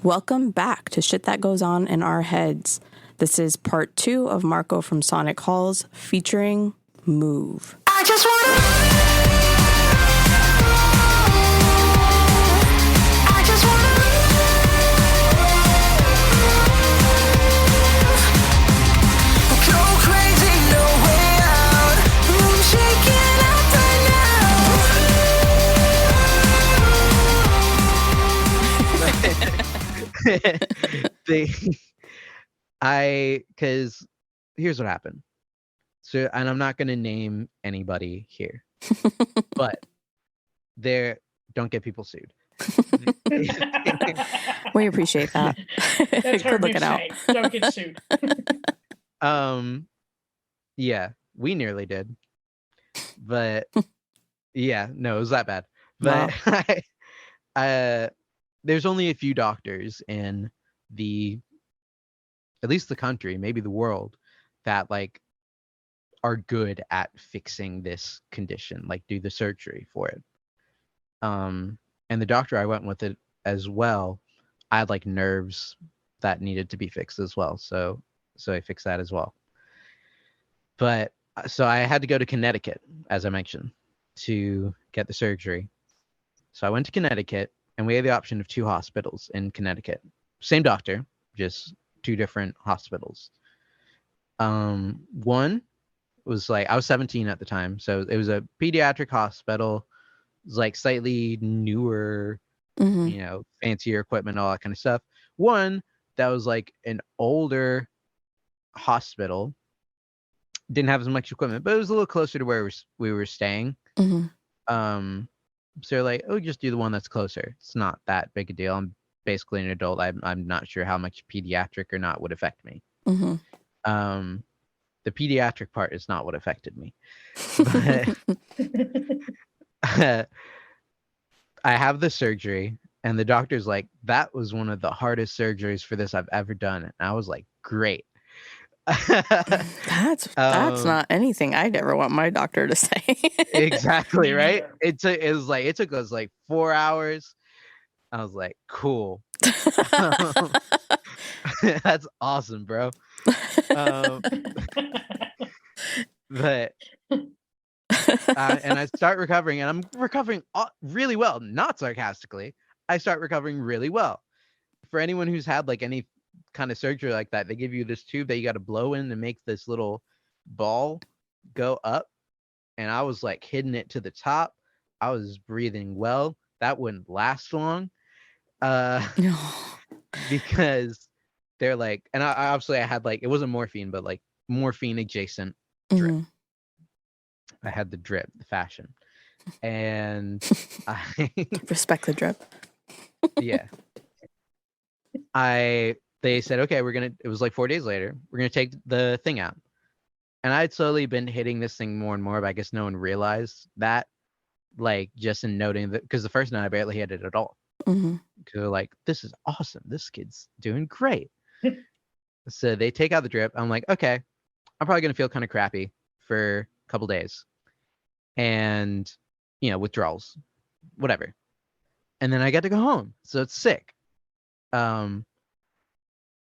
Welcome back to Shit That Goes On in Our Heads. This is part 2 of Marco from Sonic Halls featuring Move. I just wanna go crazy, no way out. I'm shaking up right now. Because here's what happened. So, and I'm not going to name anybody here, but don't get people sued. We appreciate that. That's hard Good to looking out. say. Don't get sued. Yeah, we nearly did, but yeah, no, it was that bad. But Wow. There's only a few doctors in at least the country, maybe the world, that like are good at fixing this condition, like do the surgery for it. And the doctor I went with it as well, I had like nerves that needed to be fixed as well. So I fixed that as well. But so I had to go to Connecticut, as I mentioned, to get the surgery. So I went to Connecticut, and we had the option of 2 hospitals in Connecticut. Same doctor, just 2 different hospitals. One was like, I was 17 at the time, so it was a pediatric hospital. It was like slightly newer, fancier equipment, all that kind of stuff. One that was like an older hospital, didn't have as much equipment, but it was a little closer to where we were staying. So they're like, oh, just do the one that's closer. It's not that big a deal. I'm basically an adult. I'm not sure how much pediatric or not would affect me. The pediatric part is not what affected me. But I have the surgery, and the doctor's like, that was one of the hardest surgeries for this I've ever done. And I was like, great. That's not anything I'd ever want my doctor to say. Exactly, right? It took us like 4 hours. I was like, cool. That's awesome, bro. But and I start recovering, and I'm recovering really well. Not sarcastically, I start recovering really well. For anyone who's had like any kind of surgery like that, they give you this tube that you got to blow in to make this little ball go up, and I was like hitting it to the top. I was breathing well. That wouldn't last long, because they're like, and I obviously I had like, it wasn't morphine, but like morphine adjacent drip. I had the drip, the fashion, and I respect the drip. Yeah. They said, okay, it was like 4 days later, we're going to take the thing out. And I'd slowly been hitting this thing more and more, but I guess no one realized that, like, just in noting that, because the first night I barely hit it at all. Because they're like, this is awesome. This kid's doing great. So they take out the drip. I'm like, okay, I'm probably going to feel kind of crappy for a couple days. And, withdrawals, whatever. And then I get to go home. So it's sick.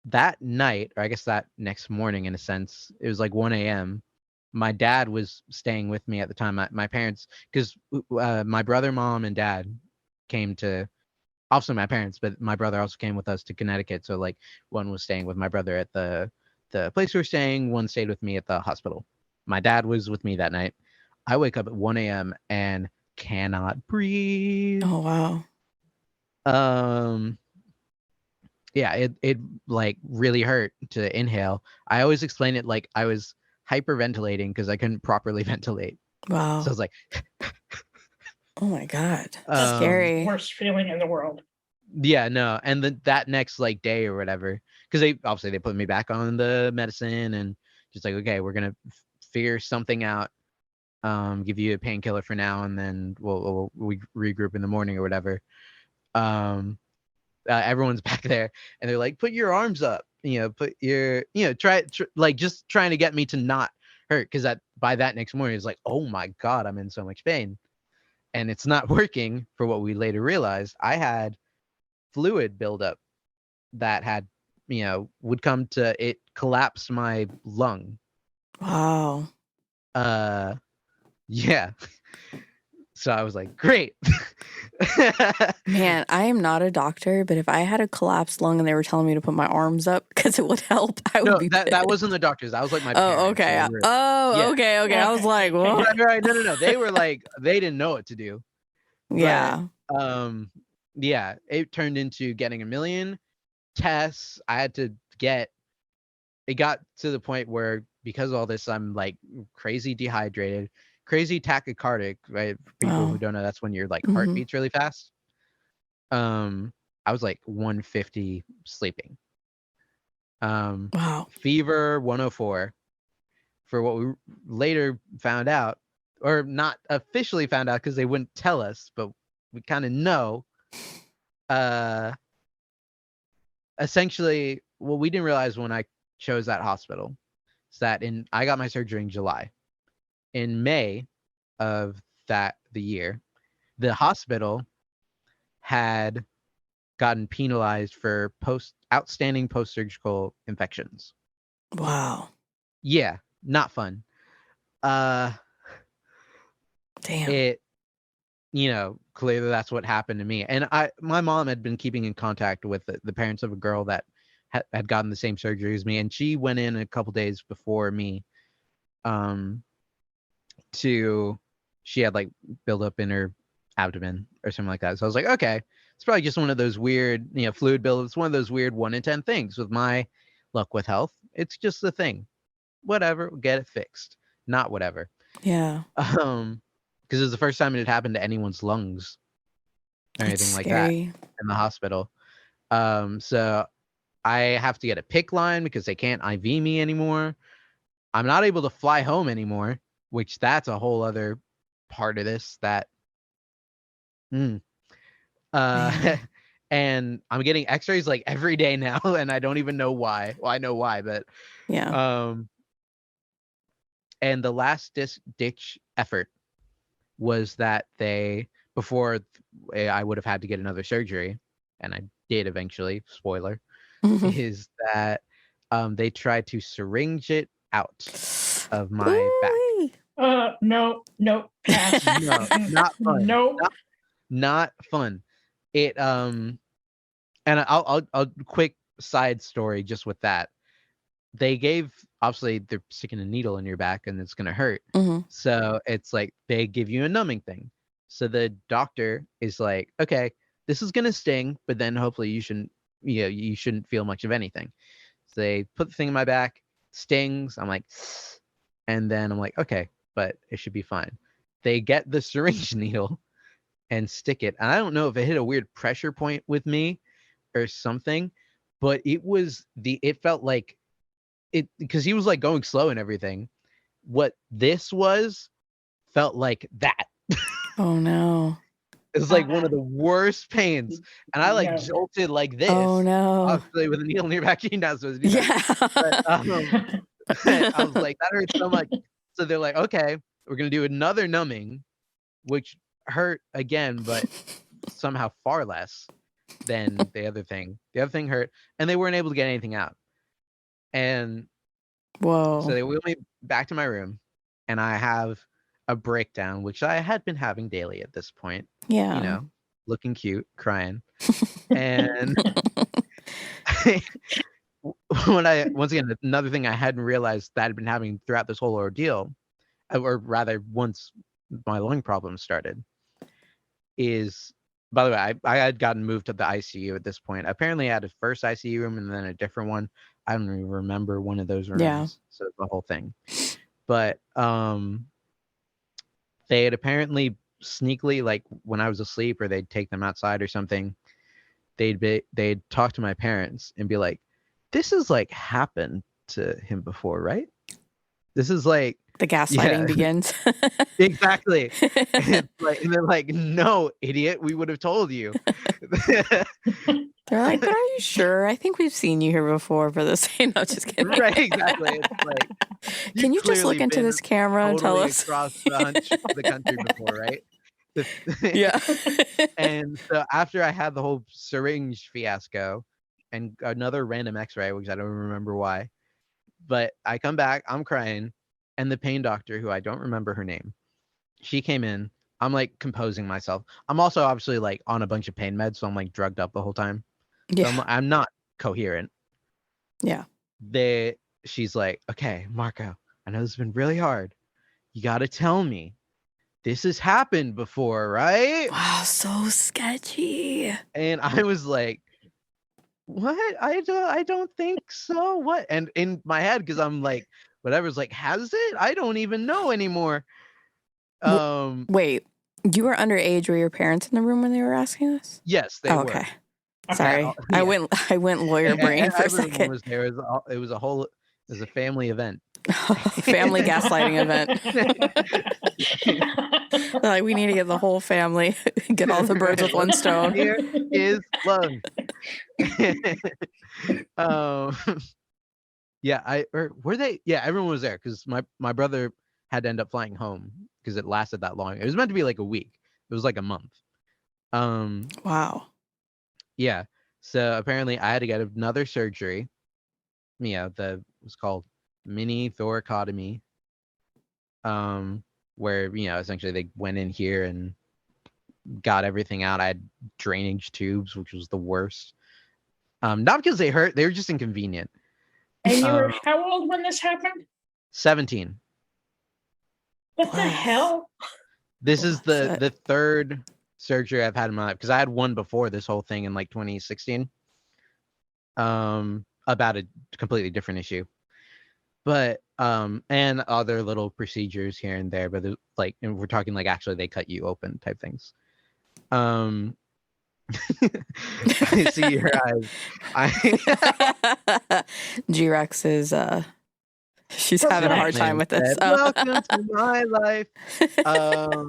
That night, or I guess that next morning, in a sense, it was like 1 a.m. My dad was staying with me at the time. My parents, because my brother, mom, and dad came to, also my parents, but my brother also came with us to Connecticut. So like one was staying with my brother at the place we were staying. One stayed with me at the hospital. My dad was with me that night. I wake up at 1 a.m. and cannot breathe. Oh, wow. Yeah, it like really hurt to inhale. I always explain it like I was hyperventilating because I couldn't properly ventilate. Wow. So I was like, oh my God. That's scary. the worst feeling in the world. Yeah, no. And then that next like day or whatever, because they put me back on the medicine and just like, okay, we're going to figure something out. Give you a painkiller for now, and then we'll regroup in the morning or whatever. Everyone's back there, and they're like, put your arms up, put your, try like just trying to get me to not hurt, because by that next morning it's like, oh my God, I'm in so much pain, and it's not working. For what we later realized, I had fluid buildup that had, would come to it collapsed my lung. Wow. Yeah. So I was like, great. Man, I am not a doctor, but if I had a collapsed lung and they were telling me to put my arms up because it would help, I would No, be that pissed. wasn't the doctors. That was like my parents. Oh, okay. They were- Oh, yeah. okay. I was like, well, Right. No. They were like, they didn't know what to do. yeah. But, yeah, it turned into getting a million tests. I had to get, it got to the point where because of all this, I'm like crazy dehydrated, crazy tachycardic, right? For people who don't know, that's when your like heart beats really fast. I was like 150 sleeping. Wow. Fever 104 for what we later found out, or not officially found out because they wouldn't tell us, but we kind of know. Essentially, what we didn't realize when I chose that hospital is that I got my surgery in July. In May of the year, the hospital had gotten penalized for outstanding post-surgical infections. Wow. Yeah, not fun. Damn. It, clearly that's what happened to me. And my mom had been keeping in contact with the parents of a girl that had gotten the same surgery as me, and she went in a couple days before me. She had like buildup in her abdomen or something like that. So I was like, okay, it's probably just one of those weird, fluid buildup. It's one of those weird 1 in 10 things. With my luck with health, it's just a thing. Whatever, we'll get it fixed. Not whatever. Yeah. Because it was the first time it had happened to anyone's lungs or anything like that in the hospital. So I have to get a PICC line because they can't IV me anymore. I'm not able to fly home anymore, which that's a whole other part of this that and I'm getting x-rays like every day now, and I don't even know why. Well, I know why, but yeah. And the last ditch effort was that before I would have had to get another surgery, and I did eventually, spoiler, is that they tried to syringe it out of my back. No, pass. No, not fun. No. Not fun. It and I'll quick side story just with that. Obviously they're sticking a needle in your back and it's gonna hurt. So it's like they give you a numbing thing. So the doctor is like, okay, this is gonna sting, but then hopefully you shouldn't feel much of anything. So they put the thing in my back, stings. I'm like, and then I'm like, okay, but it should be fine. They get the syringe needle and stick it. And I don't know if it hit a weird pressure point with me or something, but it felt like it, because he was like going slow and everything. What this felt like that. Oh no. It was like one of the worst pains. And I like jolted like this. Oh no. Obviously with a needle in your back, you're not supposed to do that. Yeah. But, I was like, that hurts so much. So they're like, okay, we're gonna do another numbing, which hurt again, but somehow far less than the other thing. The other thing hurt, and they weren't able to get anything out. And whoa. So they wheel me back to my room, and I have a breakdown, which I had been having daily at this point. Yeah. Looking cute, crying. And once again, another thing I hadn't realized that I'd been having throughout this whole ordeal, or rather once my lung problems started, is, by the way, I had gotten moved to the ICU at this point. Apparently I had a first ICU room and then a different one. I don't even remember one of those rooms. Yeah. So the whole thing. But they had apparently sneakily, like when I was asleep or they'd take them outside or something, they'd talk to my parents and be like, this is like happened to him before, right? This is like the gaslighting begins. Exactly. And they're like, no, idiot, we would have told you. They're like, but are you sure? I think we've seen you here before for this. No, just kidding. Right, exactly. It's like, can you just look into this camera and tell us? Across the country before, right? Yeah. And so after I had the whole syringe fiasco and another random X-ray, which I don't remember why. But I come back, I'm crying, and the pain doctor, who I don't remember her name, she came in. I'm like composing myself. I'm also obviously like on a bunch of pain meds, so I'm like drugged up the whole time. So Yeah. I'm not coherent. Yeah. She's like, okay, Marco, I know this has been really hard. You got to tell me this has happened before, right? Wow, so sketchy. And I was like, what? I don't think so. What? And in my head, because I'm like, whatever's like, has it? I don't even know anymore. Wait, you were underage. Were your parents in the room when they were asking this? Yes, they Oh, were. okay. Sorry, Yeah. I went lawyer brain for a Everyone second. was there. It was a family event. Family gaslighting event. They're like, we need to get the whole family, get all the birds with one stone. Here is love. Yeah, were they? Yeah, everyone was there because my brother had to end up flying home because it lasted that long. It was meant to be like a week. It was like a month. Wow. Yeah. So apparently I had to get another surgery. Yeah, it was called mini thoracotomy. Where, essentially they went in here and got everything out. I had drainage tubes, which was the worst. Not because they hurt, they were just inconvenient. And you were how old when this happened? 17. What the hell? This is the third surgery I've had in my life, because I had one before this whole thing in like 2016. About a completely different issue. But and other little procedures here and there, but like, and we're talking like actually they cut you open type things. I see your eyes. G-Rex is she's having a hard time with this. Welcome to my life. I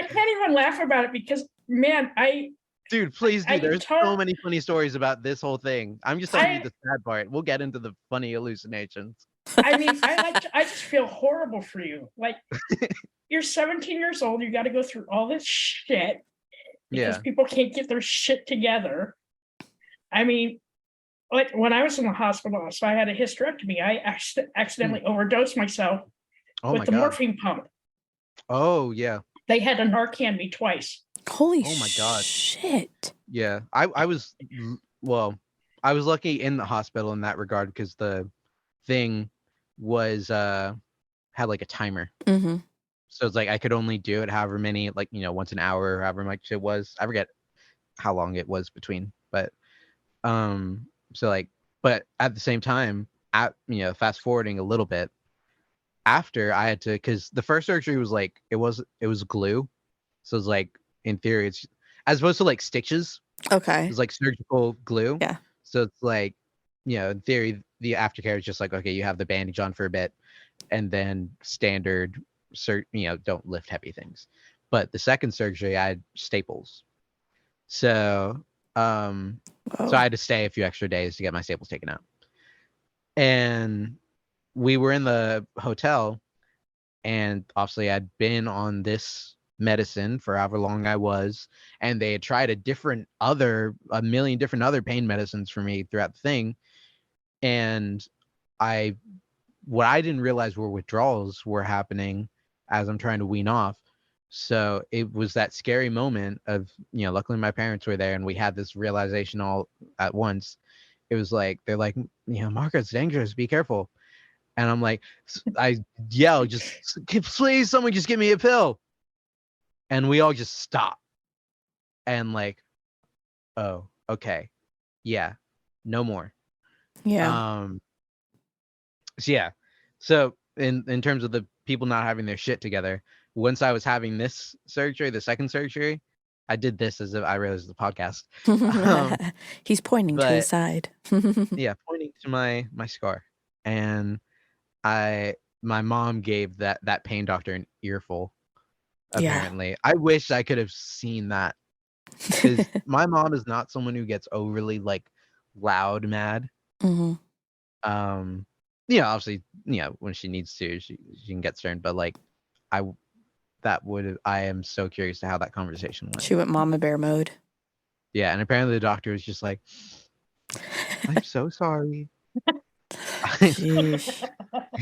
can't even laugh about it because, man, Dude, please do. There's so totally- many funny stories about this whole thing. I'm just telling you the sad part. We'll get into the funny hallucinations. I mean, I just feel horrible for you. Like, you're 17 years old. You got to go through all this shit because people can't get their shit together. I mean, like when I was in the hospital, so I had a hysterectomy. I accidentally overdosed myself with the morphine pump. Oh, yeah. They had to Narcan me twice. Holy oh my God. shit. Yeah. I was lucky in the hospital in that regard because the thing was had like a timer. Mm-hmm. So it's like I could only do it however many, like, once an hour or however much it was. I forget how long it was between, but so like, but at the same time, fast forwarding a little bit, after I had to, because the first surgery was like it was glue, so it's like in theory it's as opposed to like stitches. Okay. It's like surgical glue. Yeah. So it's like, in theory the aftercare is just like, okay, you have the bandage on for a bit, and then standard don't lift heavy things. But the second surgery I had staples, so so I had to stay a few extra days to get my staples taken out. And we were in the hotel, and obviously I'd been on this medicine for however long I was, and they had tried a million different other pain medicines for me throughout the thing. And what I didn't realize were withdrawals were happening as I'm trying to wean off. So it was that scary moment of, luckily my parents were there and we had this realization all at once. It was like, they're like, Marco, it's dangerous, be careful. And I'm like, I yell, just please, someone just give me a pill. And we all just stop. And like, oh, okay. Yeah, no more. Yeah. So yeah. So in terms of the people not having their shit together, once I was having this surgery, the second surgery, I did this as if I realized the podcast. He's pointing to his side. Yeah, pointing to my scar. And my mom gave that pain doctor an earful, apparently. Yeah. I wish I could have seen that, because my mom is not someone who gets overly like loud mad. Mm-hmm. Obviously, when she needs to, she can get stern, but like I am so curious to how that conversation went. She went mama bear mode. Yeah, and apparently the doctor was just like, I'm so sorry. Sheesh.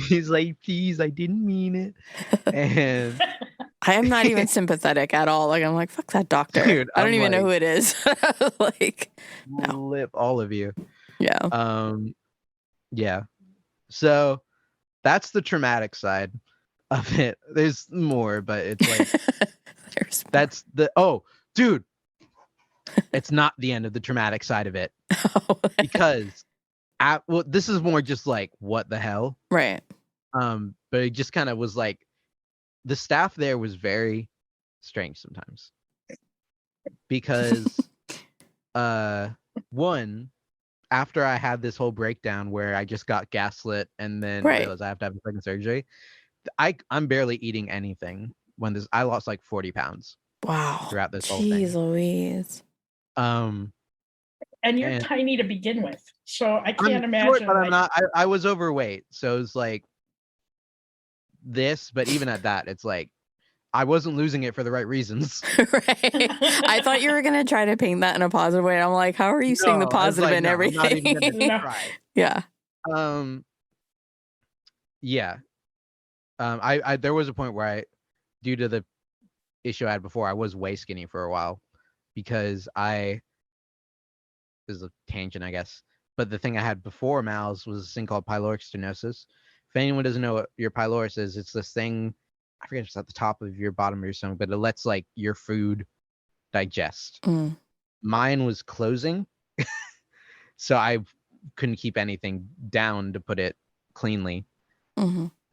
He's like, please, I didn't mean it. And I am not even sympathetic at all. Like, I'm like, fuck that doctor. dude, I don't I'm even know like, who it is. Like, no. flip all of you. Yeah. Yeah. So that's the traumatic side of it. There's more, but it's like There's more. that's the dude. It's not the end of the traumatic side of it. Because well, this is more just like what the hell. Right. But it just kind of was like the staff there was very strange sometimes. Because one, after I had this whole breakdown where I just got gaslit and then realized I have to have a second surgery, I'm barely eating anything when I lost like 40 pounds. Wow. Throughout this whole thing. Jeez Louise. And you're tiny to begin with, so I can't imagine. Short, but I'm not. I was overweight, so it's like this. But even at that, it's like I wasn't losing it for the right reasons. Right. I thought you were gonna try to paint that in a positive way. I'm like, how are you seeing the positive in everything? I'm not even gonna try. Yeah. Yeah. I there was a point where due to the issue I had before, I was way skinny for a while because this is a tangent, I guess. But the thing I had before Mal's was this thing called pyloric stenosis. If anyone doesn't know what your pylorus is, it's this thing, I forget if it's at the top of your bottom of your stomach, but it lets like your food digest. Mine was closing. So I couldn't keep anything down to put it cleanly.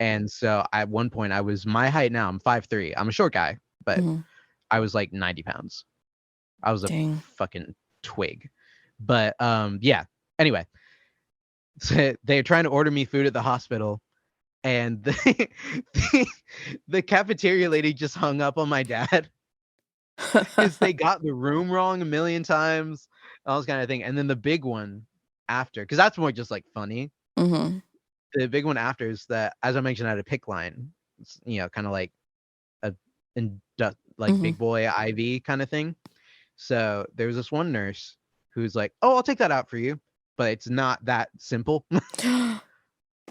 And so at one point I was my height now, I'm 5'3". I'm a short guy, but I was like 90 pounds. I was a fucking twig. But yeah. Anyway, so they're trying to order me food at the hospital, and the cafeteria lady just hung up on my dad because they got the room wrong a million times, all this kind of thing. And then the big one after, because that's more just like funny. The big one after is that, as I mentioned, I had a PICC line, kind of like big boy IV kind of thing. So there was this one nurse who's like, oh, I'll take that out for you. But it's not that simple.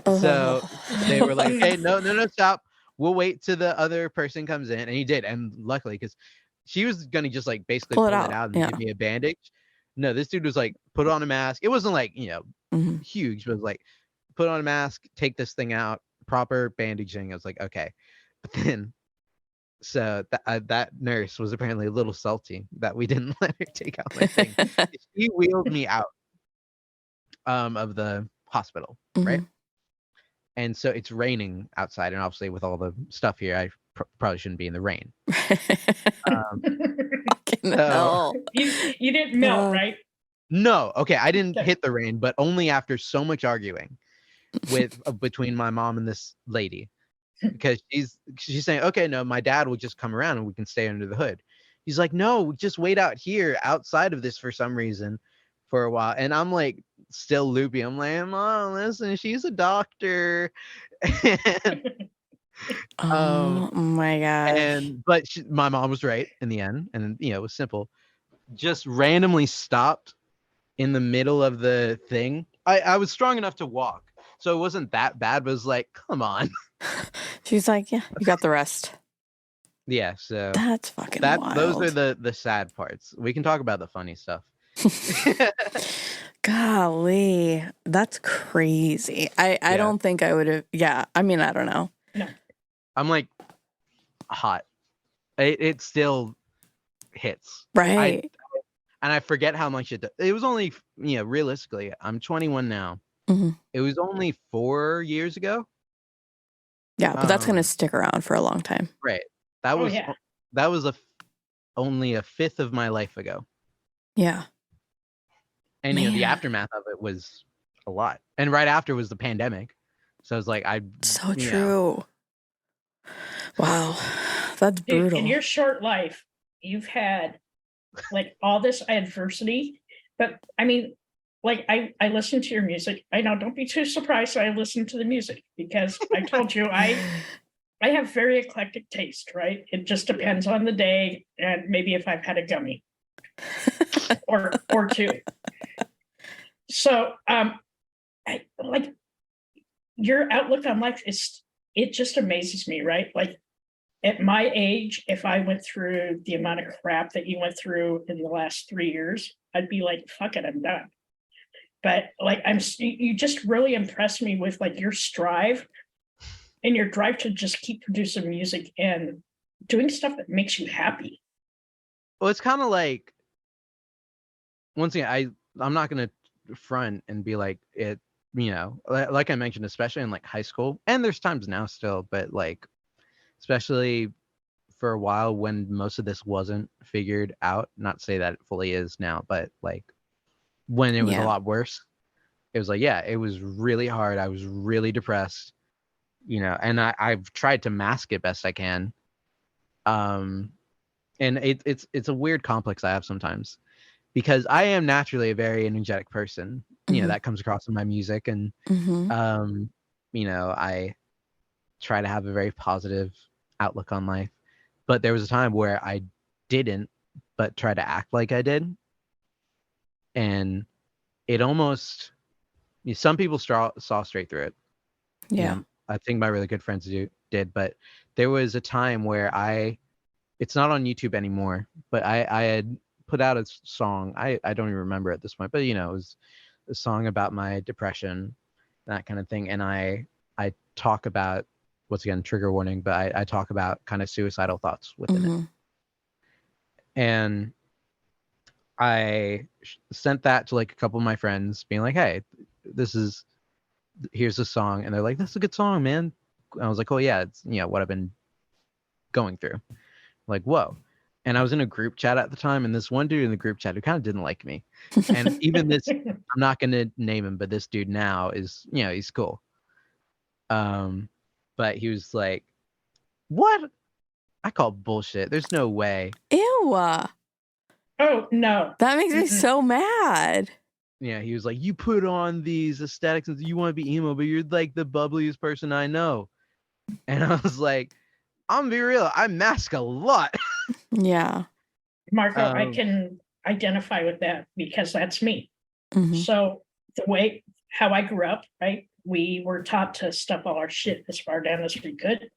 So they were like, hey, no, stop. We'll wait till the other person comes in. And he did. And luckily, because she was going to just like basically pull it out and give me a bandage. No, this dude was like, put on a mask. It wasn't like, huge, but it was like, put on a mask, take this thing out, proper bandaging. I was like, okay. But then, so that nurse was apparently a little salty that we didn't let her take out my thing. She wheeled me out of the hospital, right? And so it's raining outside, and obviously with all the stuff here, I probably shouldn't be in the rain. Hell. You didn't melt, right? No, okay, I didn't hit the rain, but only after so much arguing between my mom and this lady. Because she's saying, okay, no, my dad will just come around and we can stay under the hood. He's like, no, just wait out here outside of this for some reason for a while. And I'm like still loopy. I'm like, Mom, listen, she's a doctor. Oh my gosh. But my mom was right in the end. And it was simple. Just randomly stopped in the middle of the thing. I was strong enough to walk. So it wasn't that bad, but it was like, come on. She's like, yeah, you got the rest. Yeah, so that's fucking wild. Those are the sad parts. We can talk about the funny stuff. Golly, that's crazy. I don't think I would have. Yeah, I mean, I don't know. No. I'm like hot. It still hits. Right. And I forget how much it does. It was only, realistically, I'm 21 now. It was only 4 years ago. Yeah, but that's going to stick around for a long time. Right. That was only a fifth of my life ago. Yeah. And the aftermath of it was a lot. And right after was the pandemic. So it's like so true. Wow. That's brutal. Dude, in your short life, you've had like all this adversity, but I mean, like I listen to your music. I know, don't be too surprised I listen to the music because I told you I have very eclectic taste, right? It just depends on the day and maybe if I've had a gummy. or two. So I like your outlook on life it just amazes me, right? Like at my age, if I went through the amount of crap that you went through in the last 3 years, I'd be like, fuck it, I'm done. But like you just really impressed me with like your strive and your drive to just keep producing music and doing stuff that makes you happy. Well, it's kind of like, once again, I'm not gonna front and be like it, like I mentioned, especially in like high school, and there's times now still, but like especially for a while when most of this wasn't figured out. Not to say that it fully is now, but like when it was a lot worse, it was like, yeah, it was really hard. I was really depressed, and I've tried to mask it best I can. And it's a weird complex I have sometimes, because I am naturally a very energetic person. That comes across in my music, and I try to have a very positive outlook on life. But there was a time where I didn't, but try to act like I did. And it almost, some people saw straight through it. Yeah. I think my really good friends did, but there was a time where it's not on YouTube anymore, but I had put out a song. I don't even remember at this point, but it was a song about my depression, that kind of thing. And I talk about, once again, trigger warning, but I talk about kind of suicidal thoughts within it. And I sent that to like a couple of my friends, being like, hey, here's the song. And they're like, that's a good song, man. I was like, oh yeah, it's what I've been going through. Like, whoa. And I was in a group chat at the time, and this one dude in the group chat who kind of didn't like me. And even this, I'm not going to name him, but this dude now is, he's cool. But he was like, what? I call bullshit. There's no way. Ew. Oh, no. That makes me so mad. Yeah, he was like, you put on these aesthetics and you want to be emo, but you're like the bubbliest person I know. And I was like, I'm gonna be real, I mask a lot. Yeah. Marco, I can identify with that because that's me. So how I grew up, right? We were taught to stuff all our shit as far down as we could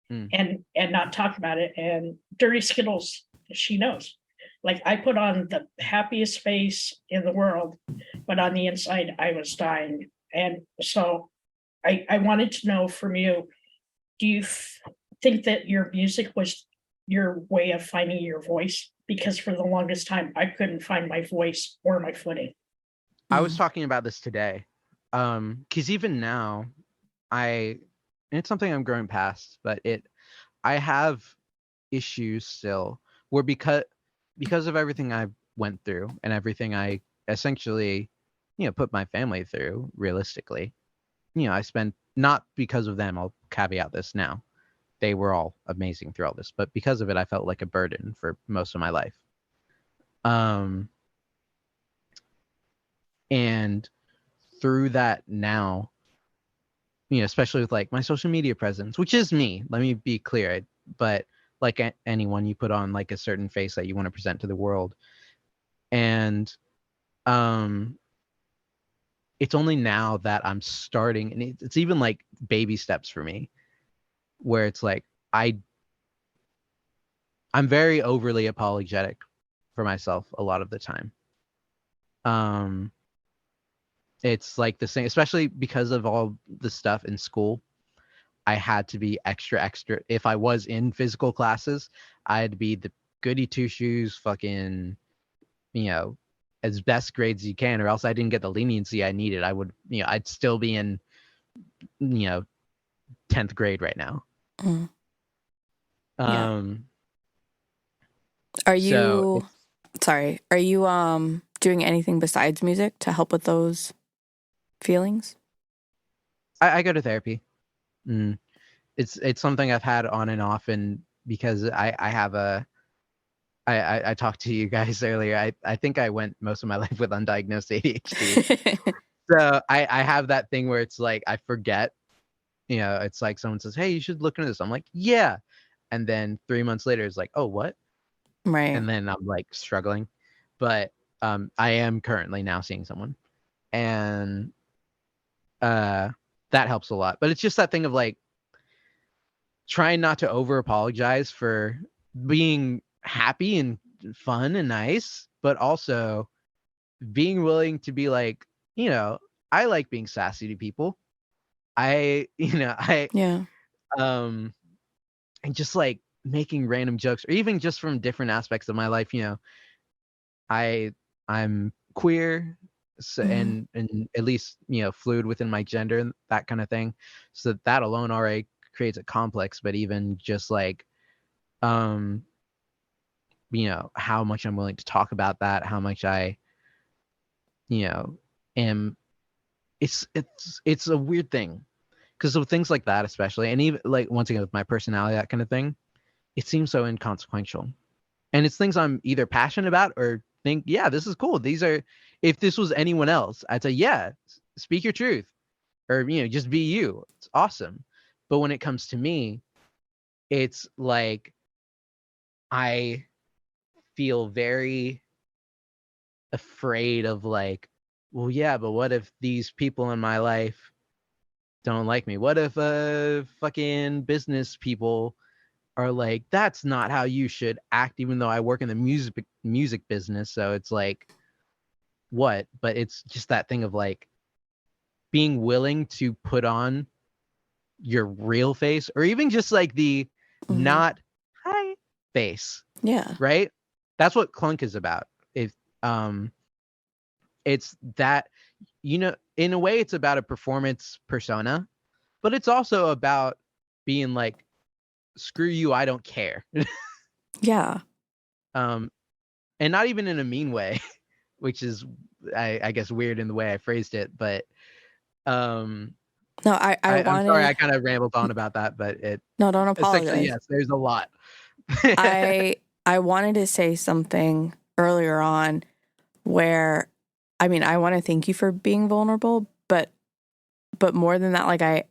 and not talk about it. And Dirty Skittles, she knows. Like I put on the happiest face in the world, but on the inside I was dying. And so I wanted to know from you, do you think that your music was your way of finding your voice? Because for the longest time, I couldn't find my voice or my footing. I was talking about this today. Because even now, it's something I'm growing past, but I have issues still where because of everything I went through and everything I essentially, put my family through, realistically, I spent, not because of them, I'll caveat this now. They were all amazing through all this, but because of it, I felt like a burden for most of my life. And through that now, especially with like my social media presence, which is me, let me be clear, but like anyone, you put on like a certain face that you want to present to the world. And it's only now that I'm starting, and it's even like baby steps for me, where it's like I'm very overly apologetic for myself a lot of the time. It's like the same, especially because of all the stuff in school. I had to be extra. If I was in physical classes, I had to be the goody two shoes, fucking, as best grades you can, or else I didn't get the leniency I needed. I would, I'd still be in, 10th grade right now. Are you doing anything besides music to help with those feelings? I go to therapy. It's something I've had on and off, and because I have I talked to you guys earlier. I think I went most of my life with undiagnosed ADHD. So I have that thing where it's like I forget. It's like someone says, "Hey, you should look into this." I'm like, "Yeah," and then 3 months later, it's like, "Oh, what?" Right. And then I'm like struggling. But I am currently now seeing someone, and that helps a lot. But it's just that thing of like trying not to over apologize for being happy and fun and nice, but also being willing to be like, I like being sassy to people. Yeah. And just like making random jokes, or even just from different aspects of my life. I'm queer, so, Mhm. and at least fluid within my gender and that kind of thing. So that alone already creates a complex. But even just like how much I'm willing to talk about that, how much I am. It's a weird thing, because of things like that, especially, and even like once again with my personality, that kind of thing, it seems so inconsequential. And it's things I'm either passionate about or think, yeah, this is cool. These are, if this was anyone else, I'd say, yeah, speak your truth, or just be you. It's awesome. But when it comes to me, it's like I feel very afraid of like, well, yeah, but what if these people in my life don't like me? What if fucking business people are like, that's not how you should act, even though I work in the music business. So it's like, what? But it's just that thing of like being willing to put on your real face, or even just like the Mhm. not hi face, Yeah. right? That's what Clunk is about. If it's that, in a way it's about a performance persona, but it's also about being like, screw you, I don't care. Yeah. um and not even in a mean way, which is I guess weird in the way I phrased it. But um No, I I'm sorry wanted I kind of rambled on about that, but it no, don't essentially, apologize. yes, there's a lot. I wanted to say something earlier on where I want to thank you for being vulnerable, but more than that, like I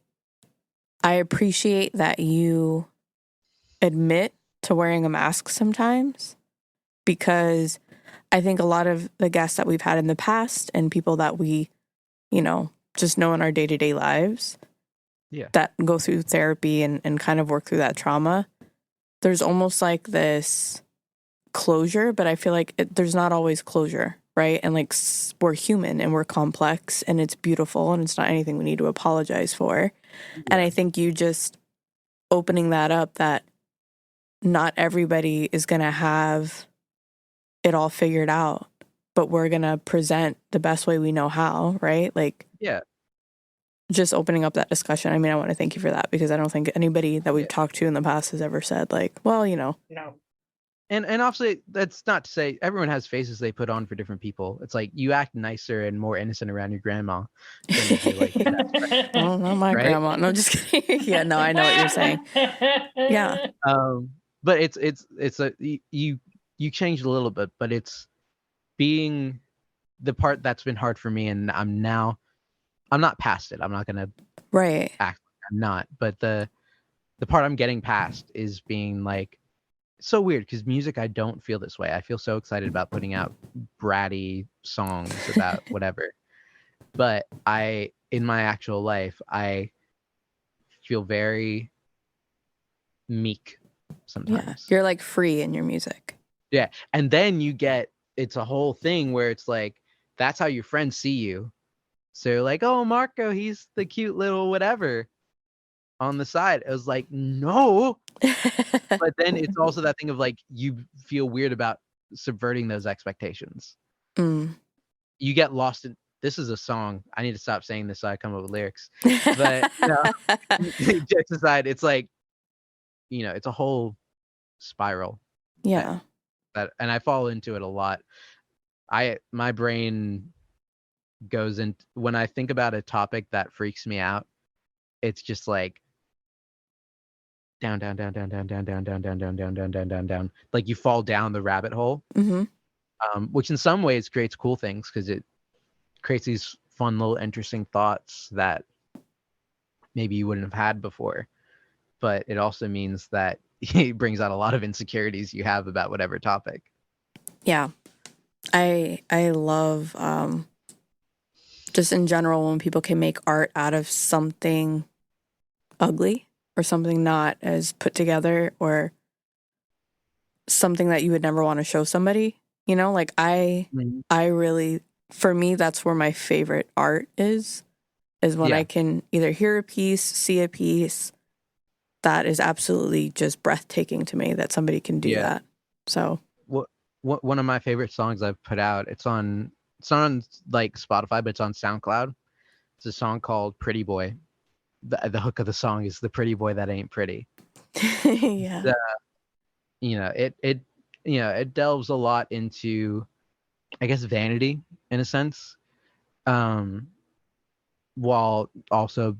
appreciate that you admit to wearing a mask sometimes, because I think a lot of the guests that we've had in the past and people that we, just know in our day-to-day lives Yeah. that go through therapy and kind of work through that trauma, there's almost like this closure, but I feel like there's not always closure, right? And like we're human and we're complex and it's beautiful and it's not anything we need to apologize for. And Yeah. I think you just opening that up, that not everybody is going to have it all figured out, but we're going to present the best way we know how, right? Like Yeah. just opening up that discussion. I want to thank you for that, because I don't think anybody that Yeah. we've talked to in the past has ever said like, well, No. And obviously that's not to say everyone has faces they put on for different people. It's like you act nicer and more innocent around your grandma than you do like your best friend, well, not my right? grandma. No, just kidding. Yeah, no, I know what you're saying. Yeah. But it's a you changed a little bit, but it's being the part that's been hard for me, and I'm not past it. I'm not gonna Right. act like I'm not, but the part I'm getting past is being like, it's so weird, because music, I don't feel this way. I feel so excited about putting out bratty songs about whatever, but in my actual life, I feel very meek Yeah. sometimes. You're like free in your music. Yeah. And then it's a whole thing where it's like, that's how your friends see you. So you're like, oh, Marco, he's the cute little whatever on the side. It was like, no. But then it's also that thing of like, you feel weird about subverting those expectations. Mm. You get lost in, this is a song. I need to stop saying this so I come up with lyrics. But jokes aside, it's like, it's a whole spiral. Yeah. And I fall into it a lot. My brain goes in when I think about a topic that freaks me out. It's just like down, down, down, down, down, down, down, down, down, down, down, down, down, down, down. Like you fall down the rabbit hole, Mm-hmm. which in some ways creates cool things, because it creates these fun little interesting thoughts that maybe you wouldn't have had before. But it also means that it brings out a lot of insecurities you have about whatever topic. Yeah. I love just in general when people can make art out of something ugly or something not as put together or something that you would never want to show somebody. You know, like I really, for me, that's where my favorite art is when I can either hear a piece, see a piece that is absolutely just breathtaking to me that somebody can do that. So one of my favorite songs I've put out, it's not on like Spotify, but it's on SoundCloud. It's a song called Pretty Boy. The hook of the song is the pretty boy that ain't pretty. Yeah. It delves a lot into, I guess, vanity in a sense, while also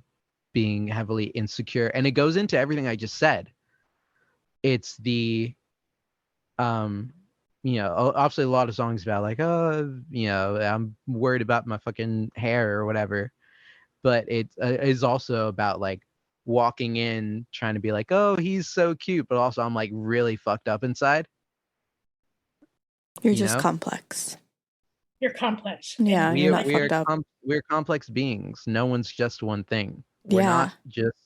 being heavily insecure. And it goes into everything I just said. It's the obviously a lot of songs about like, I'm worried about my fucking hair or whatever, but it is also about like walking in trying to be like, oh, he's so cute, but also I'm like really fucked up inside. You're just complex. You're complex. Yeah, you're not fucked up. We're complex beings. No one's just one thing. We're not just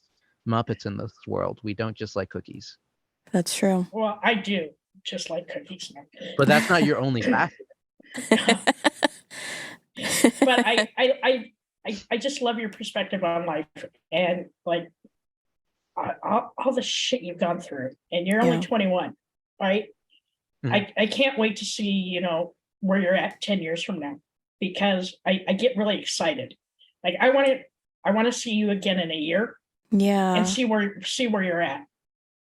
Muppets in this world. We don't just like cookies. That's true. Well, I do just like cookies. But that's not your only facet. But I just love your perspective on life and like all the shit you've gone through, and you're only 21, right? Mm-hmm. I can't wait to see, where you're at 10 years from now, because I get really excited. Like I want to see you again in a year. Yeah. And see where you're at.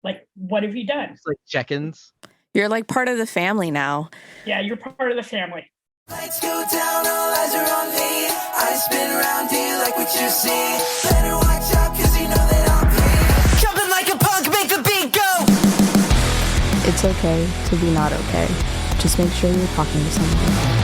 Like, what have you done? It's like check-ins. You're like part of the family now. Yeah, you're part of the family. Lights go down, all eyes are on me. I spin around, do you like what you see? Better watch out, cause you know that I'll be jumping like a punk, make the beat go. It's okay to be not okay. Just make sure you're talking to someone.